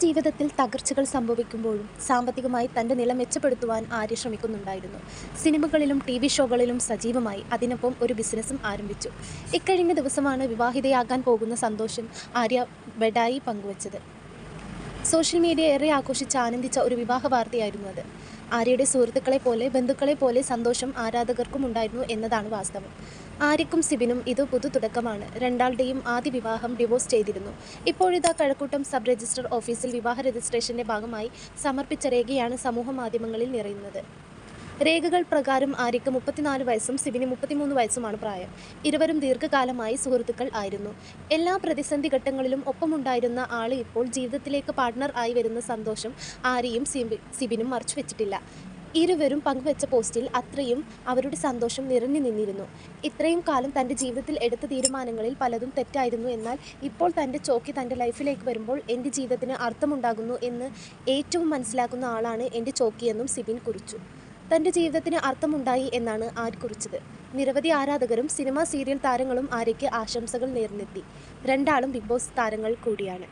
ജീവിതത്തിൽ തകർച്ചകൾ സംഭവിക്കുമ്പോഴും സാമ്പത്തികമായി തൻ്റെ നില മെച്ചപ്പെടുത്തുവാൻ ആര്യ ശ്രമിക്കുന്നുണ്ടായിരുന്നു. സിനിമകളിലും TV ഷോകളിലും സജീവമായി. അതിനൊപ്പം ഒരു ബിസിനസ്സും ആരംഭിച്ചു. ഇക്കഴിഞ്ഞ ദിവസമാണ് വിവാഹിതയാകാൻ പോകുന്ന സന്തോഷം ആര്യ ബെഡായി പങ്കുവച്ചത്. സോഷ്യൽ മീഡിയ ഏറെ ആഘോഷിച്ച് ആനന്ദിച്ച ഒരു വിവാഹ വാർത്തയായിരുന്നു അത്. ആര്യയുടെ സുഹൃത്തുക്കളെ പോലെ ബന്ധുക്കളെ പോലെ സന്തോഷം ആരാധകർക്കും ഉണ്ടായിരുന്നു എന്നതാണ് വാസ്തവം. ആര്യക്കും സിബിനും ഇത് പുതു തുടക്കമാണ്. രണ്ടാളുടെയും ആദ്യ വിവാഹം ഡിവോഴ്സ് ചെയ്തിരുന്നു. ഇപ്പോഴിതാ കഴക്കൂട്ടം സബ് രജിസ്ട്രാർ ഓഫീസിൽ വിവാഹ രജിസ്ട്രേഷന്റെ ഭാഗമായി സമർപ്പിച്ച രേഖയാണ് സമൂഹ മാധ്യമങ്ങളിൽ നിറയുന്നത്. രേഖകൾ പ്രകാരം ആര്യയ്ക്ക് 34 വയസ്സും സിബിന് 33 വയസ്സുമാണ് പ്രായം. ഇരുവരും ദീർഘകാലമായി സുഹൃത്തുക്കൾ ആയിരുന്നു. എല്ലാ പ്രതിസന്ധി ഘട്ടങ്ങളിലും ഒപ്പമുണ്ടായിരുന്ന ആള് ഇപ്പോൾ ജീവിതത്തിലേക്ക് പാർട്ട്ണർ ആയി വരുന്ന സന്തോഷം ആര്യയും സിബിനും മറച്ചുവെച്ചിട്ടില്ല. ഇരുവരും പങ്കുവെച്ച പോസ്റ്റിൽ അത്രയും അവരുടെ സന്തോഷം നിറഞ്ഞു നിന്നിരുന്നു. ഇത്രയും കാലം തൻ്റെ ജീവിതത്തിൽ എടുത്ത തീരുമാനങ്ങളിൽ പലതും തെറ്റായിരുന്നു. എന്നാൽ ഇപ്പോൾ തൻ്റെ ചോക്കി തൻ്റെ ലൈഫിലേക്ക് വരുമ്പോൾ എൻ്റെ ജീവിതത്തിന് അർത്ഥമുണ്ടാകുന്നു എന്ന് ഏറ്റവും മനസ്സിലാക്കുന്ന ആളാണ് എൻ്റെ ചോക്കിയെന്നും സിബിൻ കുറിച്ചു. തൻ്റെ ജീവിതത്തിന് അർത്ഥമുണ്ടായി എന്നാണ് ആര്യ കുറിച്ചത്. നിരവധി ആരാധകരും സിനിമ സീരിയൽ താരങ്ങളും ആര്യയ്ക്ക് ആശംസകൾ നേർന്നെത്തി. രണ്ടാളും ബിഗ് ബോസ് താരങ്ങൾ കൂടിയാണ്.